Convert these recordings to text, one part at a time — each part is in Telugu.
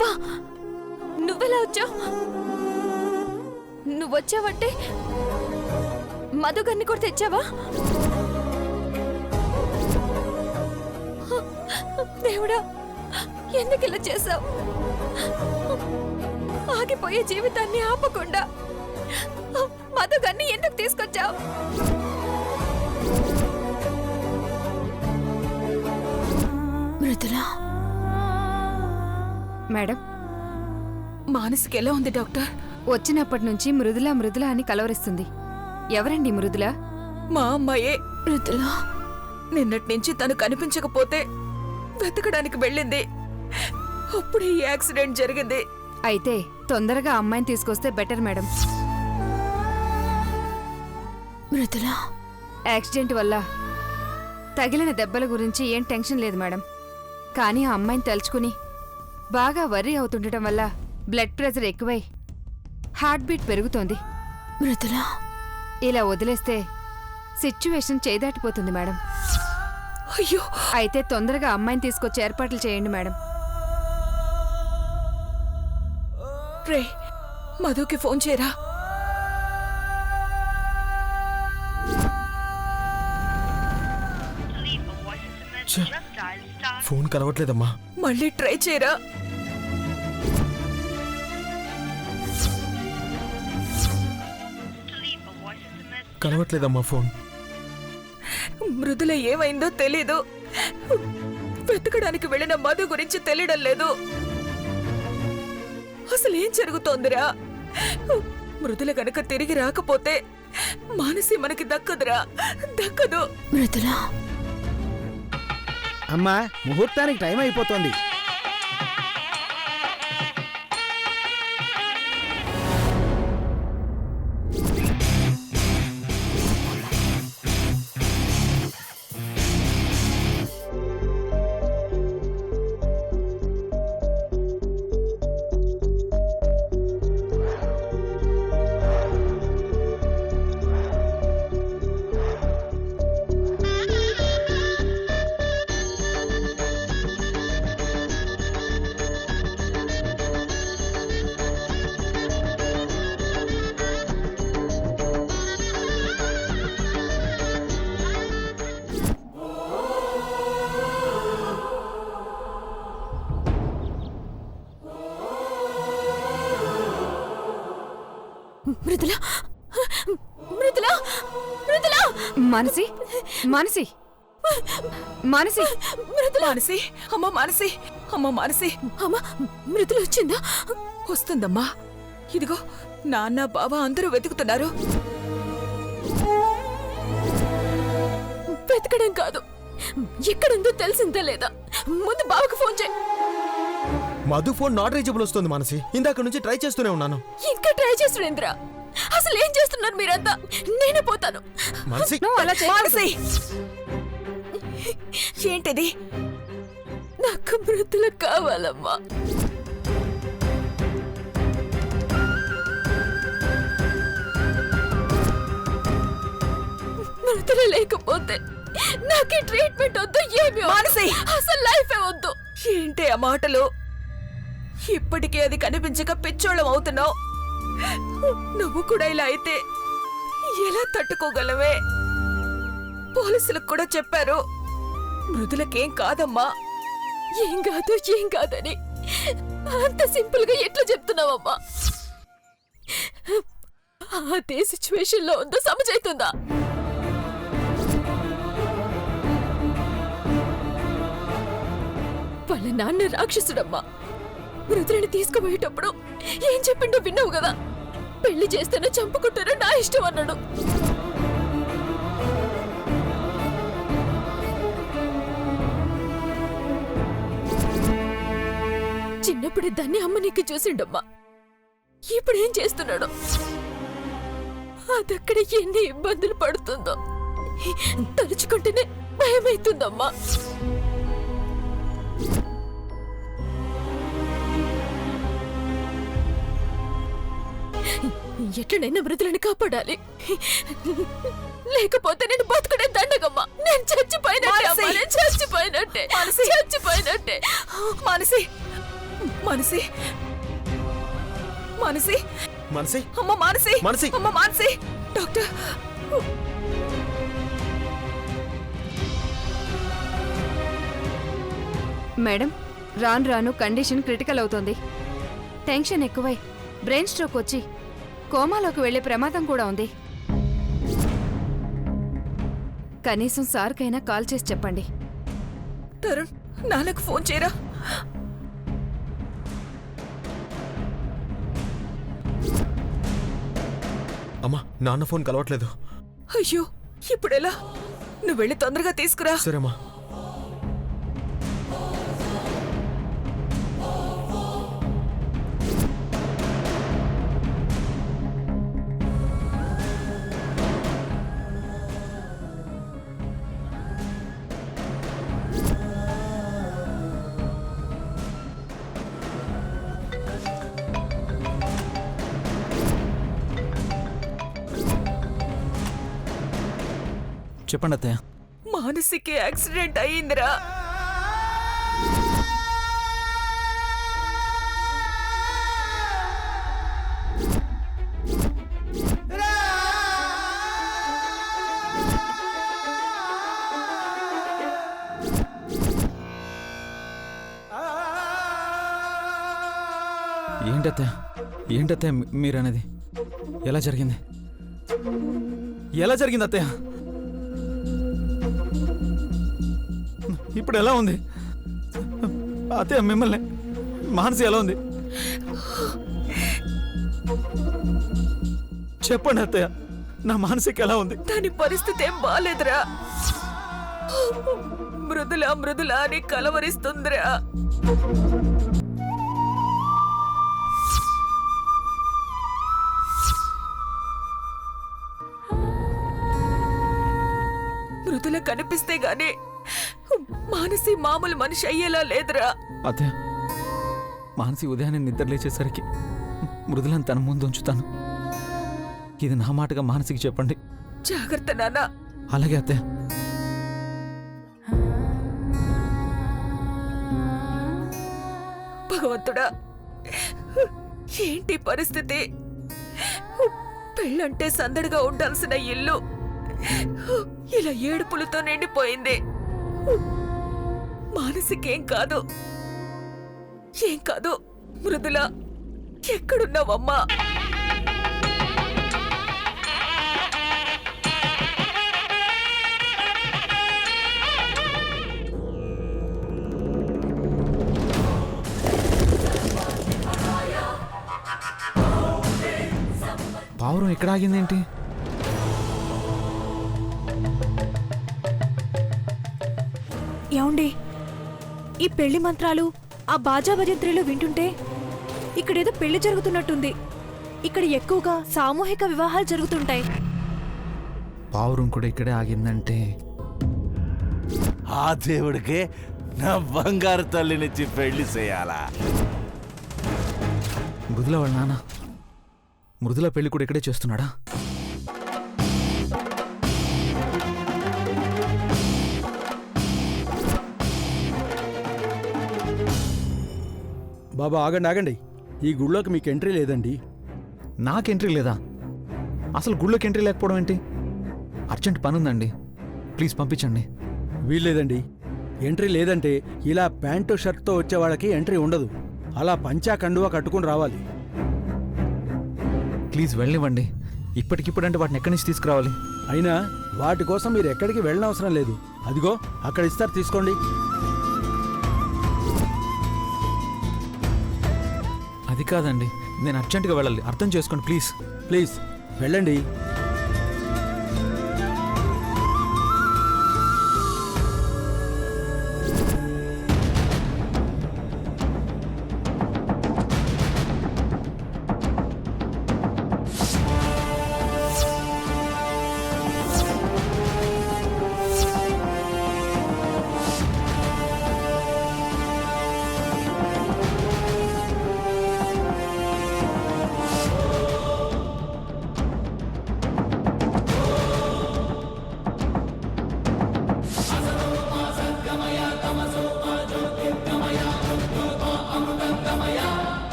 నువ్వా? నువ్వెలా వచ్చావు? నువ్వొచ్చావంటే మధుగారిని కూడా తెచ్చావా? దేవుడా, ఎందుకు ఇలా చేశావు? ఆగిపోయే జీవితాన్ని ఆపకుండా మధుగారిని ఎందుకు తీసుకొచ్చావు? మృదులా మేడం, మానసిక ఎలా ఉంది డాక్టర్? వచ్చినప్పటి నుంచి మృదుల మృదుల అని కలవరిస్తుంది. ఎవరండి మృదుల? మా అమ్మాయే మృదులా. నిన్నటి నుంచి తను కనిపించకపోతే వెతకడానికి వెళ్ళింది. అప్పుడు ఈ యాక్సిడెంట్ జరిగింది. అయితే తొందరగా అమ్మాయిని తీసుకొస్తే బెటర్ మేడం. మృదులా, యాక్సిడెంట్ వల్ల తగిలిన దెబ్బల గురించి ఏం టెన్షన్ లేదు మేడం. కానీ ఆ అమ్మాయిని తలుచుకుని బాగా వర్రీ అవుతుండటం వల్ల బ్లడ్ ప్రెషర్ ఎక్కువై హార్ట్ బీట్ పెరుగుతోంది. మృదులా, ఇలా వదిలేస్తే సిచ్యువేషన్ చేదాటిపోతుంది మేడం. అయ్యో, అయితే తొందరగా అమ్మాయిని తీసుకొచ్చి ఏర్పాట్లు చేయండి మేడం. రే మధుకి ఫోన్ చేయరా. ఫోన్ కలవట్లేదమ్మా. మళ్ళీ ట్రై చేయరా. కలవట్లేదమ్మా ఫోన్. మృదుల ఏమైందో తెలీదు. వెతకడానికి వెళ్ళిన మధు గురించి తెలియడం లేదు. అసలు ఏం జరుగుతోందిరా? మృదుల గనక తిరిగి రాకపోతే మానసి మనకి దక్కదురా, దక్కదు. మృదుల, అమ్మా, ముహూర్తానికి టైం అయిపోతుంది. మృదుల, మృదుల, మృదుల, మానసి, మానసి, మానసి, మృదుల. మానసి, అమ్మ మానసి, అమ్మ మానసి. అమ్మ, మృదుల వచ్చిందా? వస్తుందమ్మా. ఇదిగో నాన్న బావ అందరూ వెతుకుతున్నారు. వెతకడం కాదు, ఎక్కడుందో తెలిసిందా లేదా? ముందు బావకు ఫోన్ చేయి. మధు ఫోన్ నాట్ రీచబుల్ వస్తుంది మానసి. ఇందాక నుంచి ట్రై చేస్తూనే ఉన్నాను. ఇంకా ట్రై చేస్తున్నా. అసలు ఏం చేస్తున్నారు మీరంతా? నేనే పోతాను. మానసి, నువ్వు అలా మానసి, ఏంటిది? నాకు మృదుల కావాలమ్మా. మృదుల లేకపోతే నాకు ట్రీట్మెంట్ వద్దు, ఏమి మానసి, అసలు లైఫే వద్దు. ఏంటి ఆ మాటలు? ఇప్పటికే అది కనిపించక పిచ్చోళం అవుతున్నావు. నువ్వు కూడా ఇలా అయితే ఎలా తట్టుకోగలవే? పోలీసులకు కూడా చెప్పారు. మృదులకేం కాదమ్మా. ఏం కాదు, ఏం కాదని అంత సింపుల్ గా ఎట్లా చెప్తున్నావమ్మా? అదే సిచ్యువేషన్ లో ఉందో సమజైతుందా? వాళ్ళ నాన్న రాక్షసుడమ్మా. మృదులని తీసుకుపోయేటప్పుడు ఏం చెప్పిండో విన్నావు కదా? పెళ్లి చేస్తేనే చంపుకుంటారో నా ఇష్టం అన్నాడు. చిన్నప్పుడు దాన్ని అమ్మ నీకు చూసిండమ్మా. ఇప్పుడు ఏం చేస్తున్నాడు? అదక్కడ ఎన్ని ఇబ్బందులు పడుతుందో తలుచుకుంటేనే భయమైతుందమ్మా. ఎట్లనైనా మృదులని కాపాడాలి, లేకపోతే నేను బతుకునే దండగమ్మా. నేను చచ్చిపోయినట్టే, చచ్చిపోయినట్టే, చచ్చిపోయినట్టే. మానసి, మానసి మానసి మనసి అమ్మ మానసి మానసి! అమ్మ మానసి డాక్టర్ మేడం రాను రాను కండిషన్ క్రిటికల్ అవుతోంది. టెన్షన్ ఎక్కువై బ్రెయిన్ స్ట్రోక్ వచ్చి కోమాలోకి వెళ్లే ప్రమాదం కూడా ఉంది. కనీసం సార్కైనా కాల్ చేసి చెప్పండి. తరుణ్ నాన్నకు ఫోన్ చేయరా. అమ్మా నాన్న ఫోన్ కలవట్లేదు. అయ్యో ఇప్పుడెలా? నువ్వు వెళ్ళి తొందరగా తీసుకురా. సరేమ్మా. చెప్పండి అత్తయ్య. మానసికి యాక్సిడెంట్ అయ్యిందిరా. ఏంటత్తయ్య మీరనేది? ఎలా జరిగింది? ఎలా జరిగింది అత్తయ్య? ఇప్పుడు ఎలా ఉంది అత్తయ్య? మిమ్మల్ని మానసి ఎలా ఉంది చెప్పండి అత్తయ్య. నా మానసికి ఎలా ఉంది? దాని పరిస్థితి ఏం బాలేదురా. మృదులా మృదులా అని కలవరిస్తుందిరా. మృదుల కనిపిస్తే గానీ మానసి మామూలు మనిషి అయ్యేలా లేదురా. అత్తయ్య మానసి ఉదయాన్నే నిద్ర లేచేసరికి మృదులను తన ముందు ఉంచుతాను. ఇది నా మాటగా మానసికి చెప్పండి. జాగ్రత్త నాన్న. అలాగే అత్తయ్య. భగవంతుడా ఏంటి పరిస్థితి? పెళ్ళంటే సందడిగా ఉండాల్సిన ఇల్లు ఇలా ఏడుపులతో నిండిపోయింది. మానసికేం కాదు, ఏం కాదు. మృదుల ఎక్కడున్నావమ్మా? పావురం ఎక్కడ ఆగిందేంటి? ఏమండి, ఈ పెళ్లి మంత్రాలు ఆ బాజా భజంత్రీలు వింటుంటే ఇక్కడేదో పెళ్లి జరుగుతున్నట్టుంది. ఇక్కడ ఎక్కువగా సామూహిక వివాహాలు జరుగుతుంటాయి. పావురం కూడా ఇక్కడే ఆగిందంటే ఆ దేవుడికే నా బంగారు తల్లినిచ్చి పెళ్లి చేయాలా? మృదుల వాళ్ళ నాన్న మృదుల పెళ్లి కూడా ఇక్కడే చేస్తున్నాడా? బాబా ఆగండి ఆగండి, ఈ గుళ్ళోకి మీకు ఎంట్రీ లేదండి. నాకు ఎంట్రీ లేదా? అసలు గుళ్ళోకి ఎంట్రీ లేకపోవడం ఏంటి? అర్జెంట్ పని ఉందండి, ప్లీజ్ పంపించండి. వీల్లేదండి. ఎంట్రీ లేదంటే ఇలా ప్యాంటు షర్ట్తో వచ్చే వాళ్ళకి ఎంట్రీ ఉండదు. అలా పంచా కండువా కట్టుకుని రావాలి. ప్లీజ్ వెళ్ళనివ్వండి. ఇప్పటికిప్పుడంటే వాటిని ఎక్కడి నుంచి తీసుకురావాలి? అయినా వాటి కోసం మీరు ఎక్కడికి వెళ్ళనవసరం లేదు. అదిగో అక్కడ ఇస్తారు, తీసుకోండి. అది కాదండి, నేను అర్జెంటుగా వెళ్ళాలి, అర్థం చేసుకోండి ప్లీజ్. ప్లీజ్ వెళ్ళండి.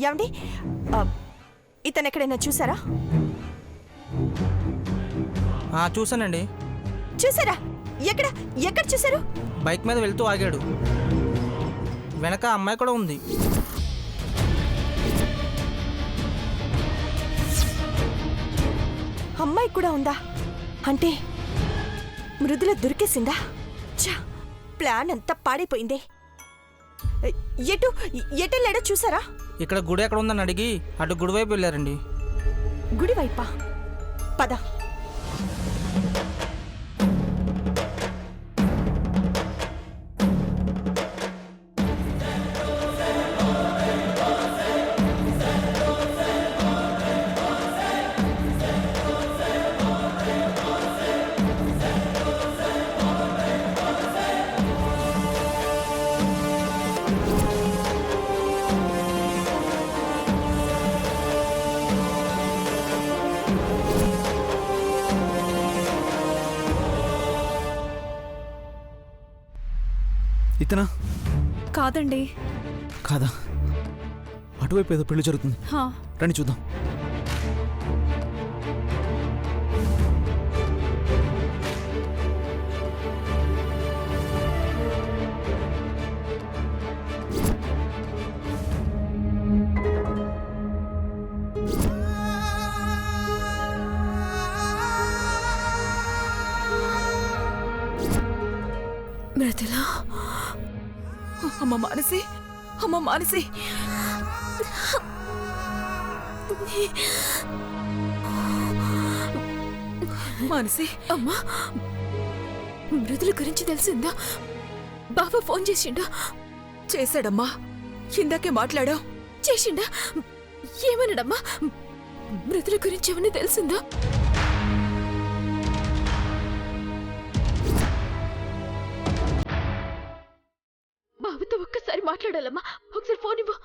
ఏమండి ఇతను ఎక్కడైనా చూసారా? చూసానండి. చూసారా? ఎక్కడ ఎక్కడ చూసారు? బైక్ మీద వెళ్తూ ఆగాడు. వెనక అమ్మాయి కూడా ఉంది. అమ్మాయి కూడా ఉందా? అంటే మృదుల దొరికేసిందా? ఛా, ప్లాన్ అంతా పాడైపోయిందే. ఎటు ఎటెళ్ళాడో చూసారా? ఇక్కడ గుడి ఎక్కడ ఉందని అడిగి అటు గుడి వైపు వెళ్ళారండి. గుడి వైపా? పద. ఇతనా? కాదండి. కాదా? అటువైపు ఏదో పెళ్లి జరుగుతుంది. హా. రండి చూద్దాం. మృదుల, అమ్మ మానసి, అమ్మ మానసి. మానసి, అమ్మా మృదుల గురించి తెలిసిందా? బాబా ఫోన్ చేసిండా? చేశాడమ్మా. ఇందాకే మాట్లాడా. చేసిండా? ఏమన్నాడమ్మా? మృదుల గురించి ఏమన్నా తెలిసిందా? బాబుతో ఒక్కసారి మాట్లాడాలమ్మా. ఒకసారి ఫోన్ ఇవ్వు.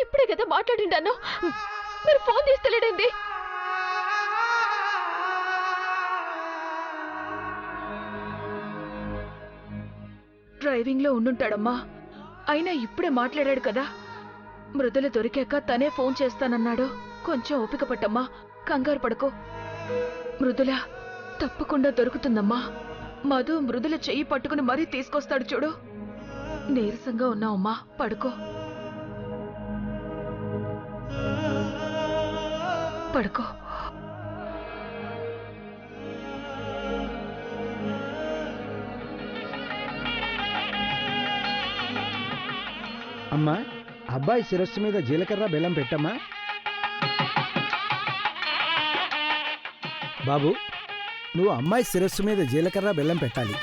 ఇప్పుడే కదా మాట్లాడిండాను. మీరు ఫోన్ తీస్తలేడండి. డ్రైవింగ్ లో ఉండుంటాడమ్మా. అయినా ఇప్పుడే మాట్లాడాడు కదా. మృదుల దొరికాక తనే ఫోన్ చేస్తానన్నాడు. కొంచెం ఓపిక పట్టమ్మా, కంగారు పడుకో. మృదుల తప్పకుండా దొరుకుతుందమ్మా. మధు మృదుల చెయ్యి పట్టుకుని మరీ తీసుకొస్తాడు చూడు. నీరసంగా ఉన్నావమ్మా, పడుకో. పడుకో. అమ్మా, అబ్బాయి శిరస్సు మీద జీలకర్ర బెల్లం పెట్టమ్మా. బాబు, నువ్వు అమ్మాయి శిరస్సు మీద జీలకర్ర బెల్లం పెట్టాలి.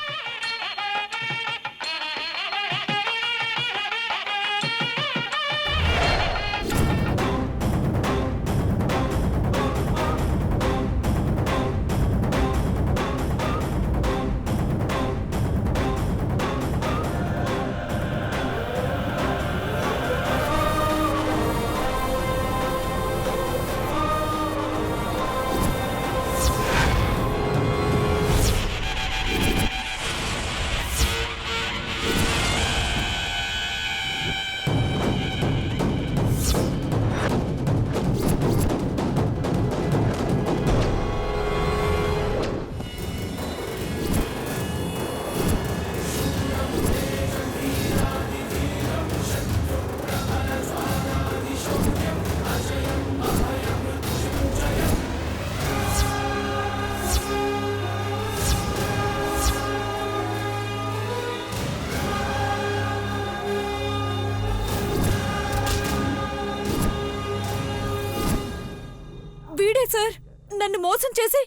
వీడే సార్ నన్ను మోసం చేసి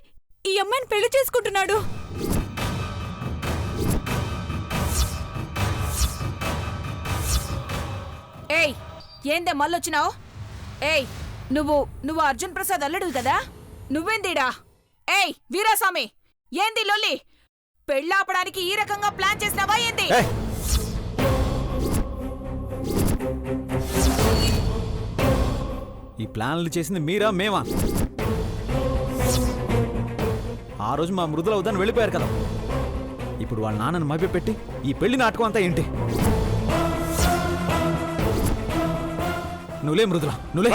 ఈ అమ్మాయిని పెళ్లి చేసుకుంటున్నాడు. ఏయ్, ఏందే మళ్ళొచ్చినావు? ఏయ్ నువ్వు అర్జున్ ప్రసాద్ అల్లుడు కదా? నువ్వేందిడా? ఏయ్ వీరాస్వామి, ఏంది లొల్లి? పెళ్ళాపడానికి ఈ రకంగా ప్లాన్ చేసినావా ఏంది? ఈ ప్లాన్లు చేసింది మీరా మేమా? ఆ రోజు మా మృదుల వద్దని వెళ్ళిపోయారు కదా, ఇప్పుడు వాళ్ళ నాన్నను మభ్యపెట్టి ఈ పెళ్లి నాటకం అంతా ఏంటి? నువ్వులే మృదుల, నువ్వులే.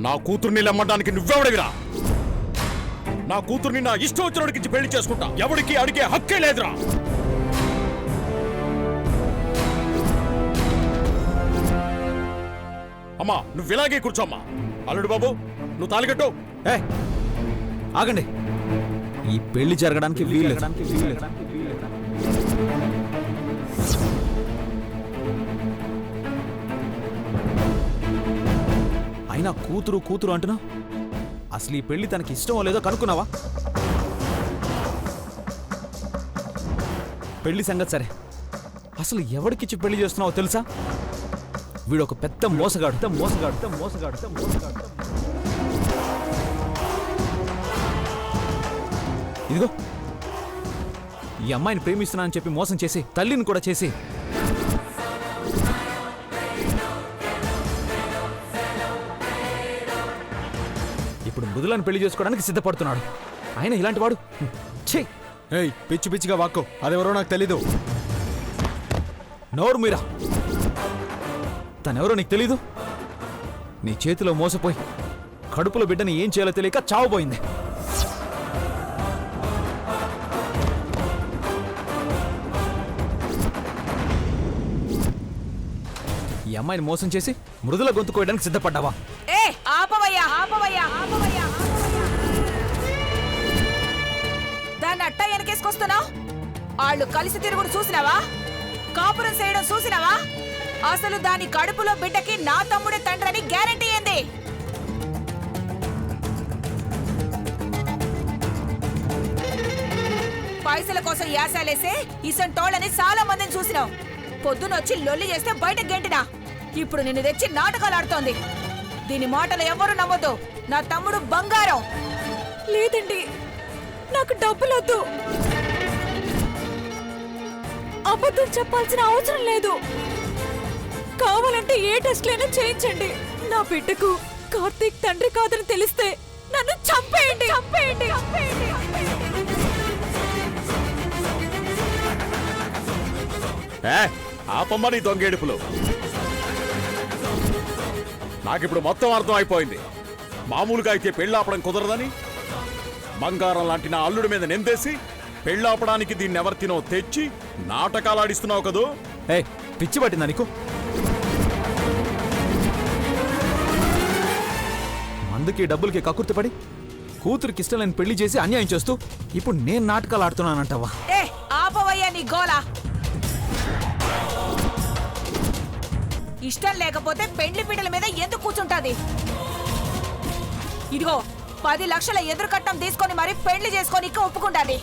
నా కూతుర్ని లమ్మడానికి నువ్వెవడివిరా? నా కూతుర్ని నా ఇష్టం వచ్చినోడికి పెళ్లి చేసుకుంటా, ఎవడికి అడిగే హక్కే లేదురా. అమ్మా నువ్వు ఇలాగే కూర్చోమ్మా. అల్లుడు బాబు నువ్వు తాలికట్టు. ఆగండి, ఈ పెళ్లి జరగడానికి వీలు. అయినా కూతురు కూతురు అంటున్నా, అసలు ఈ పెళ్లి తనకి ఇష్టమో లేదో కనుక్కున్నావా? పెళ్లి సంగతి సరే, అసలు ఎవరికిచ్చి పెళ్లి చేస్తున్నావో తెలుసా? వీడు ఒక పెద్ద మోసగాడు. ఇదిగో ఈ అమ్మాయిని ప్రేమిస్తున్నా అని చెప్పి మోసం చేసి తల్లిని కూడా చేసి ఇప్పుడు మృదులను పెళ్లి చేసుకోవడానికి సిద్ధపడుతున్నాడు. ఆయన ఇలాంటి వాడు. ఛీ! ఏయ్ పిచ్చి పిచ్చిగా వాక్కో, అదెవరో నాకు తెలీదు. నోరు మీరా, తనెవరో నీకు తెలీదు? నీ చేతిలో మోసపోయి కడుపులో బిడ్డని ఏం చేయాలో తెలియక చావబోయింది. ఈ అమ్మాయిని మోసం చేసి మృదుల గొంతు కోయడానికి సిద్ధపడ్డావా? ఏ ఆపవయ్యా, ఆపవయ్యా, ఆపవయ్యా! దాన్ని అట్టా వెనకేసుకొస్తున్నావు? వాళ్ళు కలిసి తిరుగుడు చూసినావా? కాపురం చేయడం చూసినావా? అసలు దాని కడుపులో బిడ్డకి నా తమ్ముడే తండ్రని గ్యారెంటీ ఏంది? పైసల కోసం యాసాలేసే ఇసంటోళ్ళని చాలా మందిని చూసినావు. పొద్దునొచ్చి లొల్లి చేస్తే బయట గెంటినా, ఇప్పుడు నిన్ను తెచ్చి నాటకాలు ఆడుతోంది. దీని మాటలు ఎవరు నమ్మొద్దు. నా తమ్ముడు బంగారం. లేదండి, నాకు డబ్బులొద్దు. అబద్ధం చెప్పాల్సిన అవసరం లేదు. కావాలంటే ఏ టెస్ట్లైనా చేయించండి. నా బిడ్డకు కార్తీక్ తండ్రి కాదని తెలిస్తే నన్ను చంపేయండి. ఆపమ్మ నీ దొంగేడుపులు. నాకిప్పుడు మొత్తం అర్థం అయిపోయింది. మామూలుగా అయితే పెళ్ళాపడం కుదరదని బంగారం లాంటి నా అల్లుడి మీద నిందేసి పెళ్ళాపడానికి దీన్ని ఎవరితినో తెచ్చి నాటకాలు ఆడిస్తున్నావు కదూ. పిచ్చి పట్టిందా నీకు? మందుకి డబ్బులకి కక్కుర్తిపడి కూతురికి ఇష్టం లేని పెళ్లి చేసి అన్యాయం చేస్తూ ఇప్పుడు నేను నాటకాలు ఆడుతున్నానంటావా? ఆపవయ్యా నీ గోలా. ఇష్టం లేకపోతే పెండ్లి పీటల మీద ఎందుకు కూర్చుంటాది? ఇదిగో 10 లక్షల ఎదురు కట్నం తీసుకొని మరి పెళ్లి చేసుకొని ఒప్పుకుంటాది.